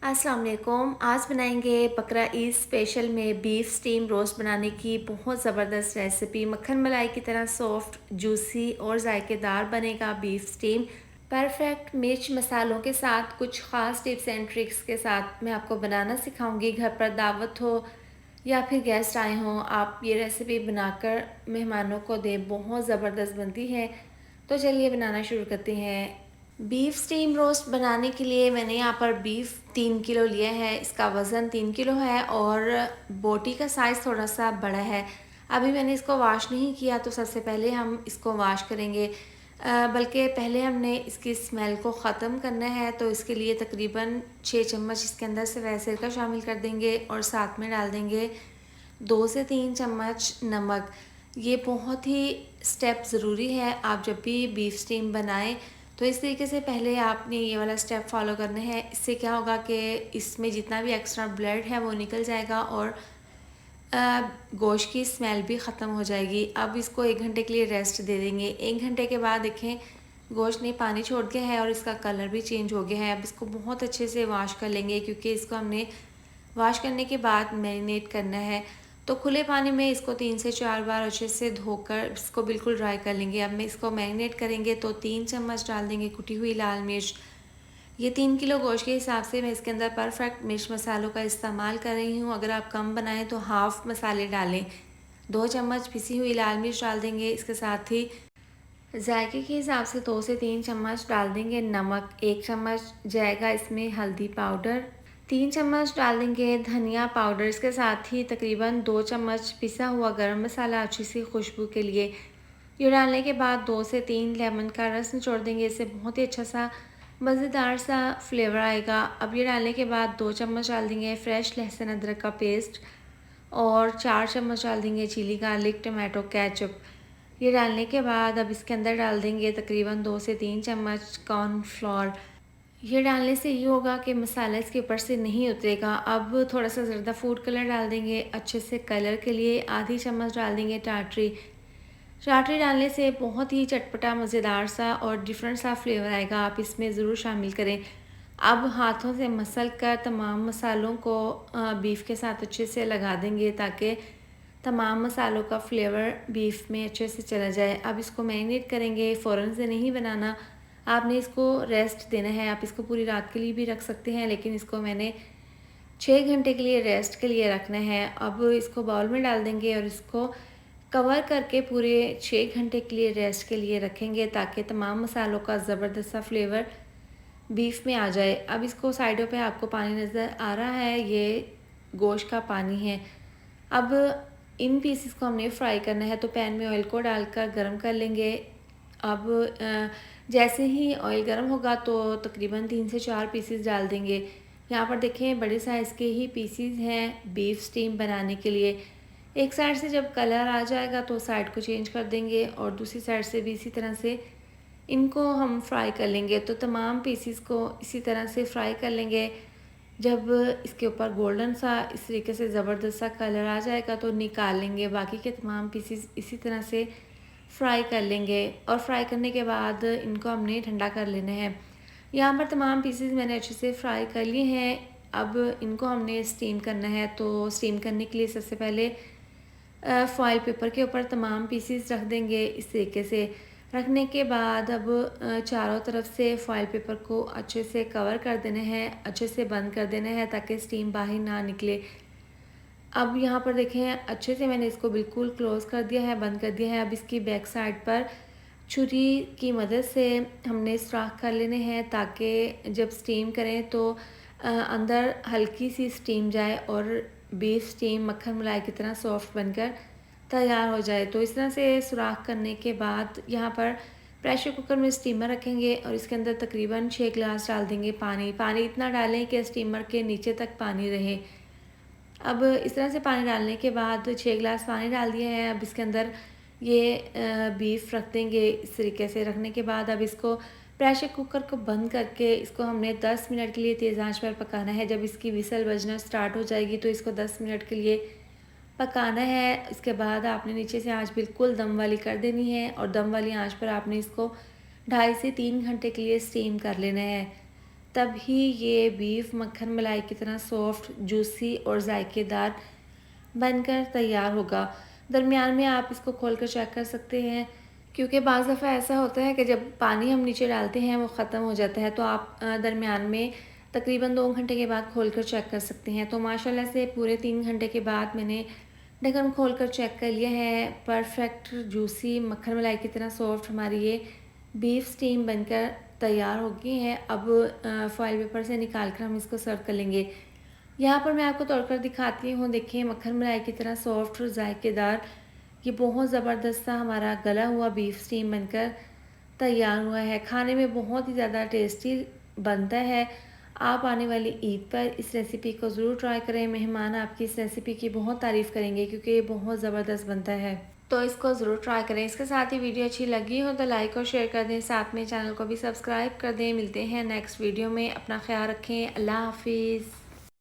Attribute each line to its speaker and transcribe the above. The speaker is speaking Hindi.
Speaker 1: अस्सलाम वालेकुम। आज बनाएंगे बकरा ईद स्पेशल में बीफ स्टीम रोस्ट बनाने की बहुत ज़बरदस्त रेसिपी। मक्खन मलाई की तरह सॉफ्ट, जूसी और जायकेदार बनेगा बीफ स्टीम। परफेक्ट मिर्च मसालों के साथ कुछ ख़ास टिप्स एंड ट्रिक्स के साथ मैं आपको बनाना सिखाऊंगी। घर पर दावत हो या फिर गेस्ट आए हों, आप ये रेसिपी बनाकर मेहमानों को दें, बहुत ज़बरदस्त बनती है। तो चलिए बनाना शुरू करते हैं। बीफ स्टीम रोस्ट बनाने के लिए मैंने यहाँ पर बीफ 3 किलो लिया है। इसका वज़न 3 किलो है और बोटी का साइज़ थोड़ा सा बड़ा है। अभी मैंने इसको वॉश नहीं किया, तो सबसे पहले हम इसको वॉश करेंगे। बल्कि पहले हमने इसकी स्मेल को ख़त्म करना है, तो इसके लिए तकरीबन 6 चम्मच इसके अंदर से वैसे का शामिल कर देंगे और साथ में डाल देंगे 2 से 3 चम्मच नमक। ये बहुत ही स्टेप ज़रूरी है। आप जब भी बीफ स्टीम बनाएं तो इस तरीके से पहले आपने ये वाला स्टेप फॉलो करना है। इससे क्या होगा कि इसमें जितना भी एक्स्ट्रा ब्लड है वो निकल जाएगा और गोश्त की स्मेल भी ख़त्म हो जाएगी। अब इसको 1 घंटे के लिए रेस्ट दे देंगे। 1 घंटे के बाद देखें गोश्त ने पानी छोड़ दिया है और इसका कलर भी चेंज हो गया है। अब इसको बहुत अच्छे से वॉश कर लेंगे, क्योंकि इसको हमने वॉश करने के बाद मैरिनेट करना है। तो खुले पानी में इसको 3 से 4 बार अच्छे से धोकर इसको बिल्कुल ड्राई कर लेंगे। अब मैं इसको मैरिनेट करेंगे तो 3 चम्मच डाल देंगे कुटी हुई लाल मिर्च। ये 3 किलो गोश्त के हिसाब से मैं इसके अंदर परफेक्ट मिर्च मसालों का इस्तेमाल कर रही हूँ। अगर आप कम बनाएं तो हाफ़ मसाले डालें। 2 चम्मच पिसी हुई लाल मिर्च डाल देंगे। इसके साथ ही जायके के हिसाब से 2 से 3 चम्मच डाल देंगे नमक। 1 चम्मच जाएगा इसमें हल्दी पाउडर। 3 चम्मच डाल देंगे धनिया पाउडर। इसके साथ ही तकरीबन 2 चम्मच पिसा हुआ गरम मसाला अच्छी सी खुशबू के लिए। ये डालने के बाद 2 से 3 लेमन का रस निचोड़ देंगे। इससे बहुत ही अच्छा सा मज़ेदार सा फ्लेवर आएगा। अब ये डालने के बाद 2 चम्मच डाल देंगे फ्रेश लहसुन अदरक का पेस्ट और 4 चम्मच डाल देंगे चिली गार्लिक टमाटो केचप। ये डालने के बाद अब इसके अंदर डाल देंगे तकरीबन 2 से 3 चम्मच कॉर्नफ्लोर। ये डालने से ये होगा कि मसाला इसके ऊपर से नहीं उतरेगा। अब थोड़ा सा ज़रदा फूड कलर डाल देंगे अच्छे से कलर के लिए। आधी चम्मच डाल देंगे टाटरी। टाटरी डालने से बहुत ही चटपटा मज़ेदार सा और डिफरेंट सा फ्लेवर आएगा। आप इसमें ज़रूर शामिल करें। अब हाथों से मसल कर तमाम मसालों को बीफ के साथ अच्छे से लगा देंगे, ताकि तमाम मसालों का फ्लेवर बीफ में अच्छे से चला जाए। अब इसको मैरिनेट करेंगे, फ़ौरन से नहीं बनाना। आपने इसको रेस्ट देना है। आप इसको पूरी रात के लिए भी रख सकते हैं, लेकिन इसको मैंने 6 घंटे के लिए रेस्ट के लिए रखना है। अब इसको बाउल में डाल देंगे और इसको कवर करके पूरे 6 घंटे के लिए रेस्ट के लिए रखेंगे, ताकि तमाम मसालों का ज़बरदस्त सा फ्लेवर बीफ में आ जाए। अब इसको साइडों पे आपको पानी नज़र आ रहा है, ये गोश्त का पानी है। अब इन पीसेस को हमने फ्राई करना है, तो पैन में ऑयल को डालकर गरम कर लेंगे। अब जैसे ही ऑयल गरम होगा तो तकरीबन 3 से 4 पीसेस डाल देंगे। यहाँ पर देखें बड़े साइज़ के ही पीसेस हैं बीफ स्टीम बनाने के लिए। एक साइड से जब कलर आ जाएगा तो साइड को चेंज कर देंगे और दूसरी साइड से भी इसी तरह से इनको हम फ्राई कर लेंगे। तो तमाम पीसेस को इसी तरह से फ्राई कर लेंगे। जब इसके ऊपर गोल्डन सा इस तरीके से ज़बरदस्त सा कलर आ जाएगा तो निकाल लेंगे। बाकी के तमाम पीसेस इसी तरह से फ्राई कर लेंगे और फ्राई करने के बाद इनको हमने ठंडा कर लेना है। यहाँ पर तमाम पीसेस मैंने अच्छे से फ्राई कर लिए हैं। अब इनको हमने स्टीम करना है। तो स्टीम करने के लिए सबसे पहले फॉइल पेपर के ऊपर तमाम पीसेस रख देंगे। इस तरीके से रखने के बाद अब चारों तरफ से फॉइल पेपर को अच्छे से कवर कर देना है, अच्छे से बंद कर देना है, ताकि स्टीम बाहर ना निकले। अब यहाँ पर देखें अच्छे से मैंने इसको बिल्कुल क्लोज़ कर दिया है, बंद कर दिया है। अब इसकी बैक साइड पर छुरी की मदद से हमने सुराख कर लेने हैं, ताकि जब स्टीम करें तो अंदर हल्की सी स्टीम जाए और बीफ स्टीम मक्खन मलाई की तरह सॉफ्ट बनकर तैयार हो जाए। तो इस तरह से सुराख करने के बाद यहाँ पर प्रेशर कुकर में स्टीमर रखेंगे और इसके अंदर तकरीबन 6 गिलास डाल देंगे पानी। पानी इतना डालें कि स्टीमर के नीचे तक पानी रहे। अब इस तरह से पानी डालने के बाद 6 गिलास पानी डाल दिया है। अब इसके अंदर ये बीफ रख देंगे। इस तरीके से रखने के बाद अब इसको प्रेशर कुकर को बंद करके इसको हमने 10 मिनट के लिए तेज़ आंच पर पकाना है। जब इसकी विसल बजना स्टार्ट हो जाएगी तो इसको 10 मिनट के लिए पकाना है। इसके बाद आपने नीचे से आंच बिल्कुल दम वाली कर देनी है और दम वाली आंच पर आपने इसको 2.5 से 3 घंटे के लिए स्टीम कर लेना है। तभी ये बीफ मक्खन मलाई की तरह सॉफ्ट, जूसी और जायकेदार बनकर तैयार होगा। दरमियान में आप इसको खोलकर चेक कर सकते हैं, क्योंकि बाज़ दफ़ा ऐसा होता है कि जब पानी हम नीचे डालते हैं वो ख़त्म हो जाता है, तो आप दरमियान में तकरीबन 2 घंटे के बाद खोलकर चेक कर सकते हैं। तो माशाल्लाह से पूरे 3 घंटे के बाद मैंने ढक्कन खोलकर चेक कर लिया है। परफेक्ट जूसी मक्खन मलाई की तरह सॉफ्ट हमारी ये बीफ स्टीम बनकर तैयार हो गई है। अब फॉइल पेपर से निकाल कर हम इसको सर्व कर लेंगे। यहाँ पर मैं आपको तोड़कर दिखाती हूँ। देखिए मक्खन मलाई की तरह सॉफ्ट और जायकेदार ये बहुत ज़बरदस्त सा हमारा गला हुआ बीफ स्टीम बनकर तैयार हुआ है। खाने में बहुत ही ज़्यादा टेस्टी बनता है। आप आने वाली ईद पर इस रेसिपी को ज़रूर ट्राई करें। मेहमान आपकी इस रेसिपी की बहुत तारीफ़ करेंगे, क्योंकि ये बहुत ज़बरदस्त बनता है। तो इसको ज़रूर ट्राई करें। इसके साथ ही वीडियो अच्छी लगी हो तो लाइक और शेयर कर दें, साथ में चैनल को भी सब्सक्राइब कर दें। मिलते हैं नेक्स्ट वीडियो में। अपना ख्याल रखें। अल्लाह हाफिज़।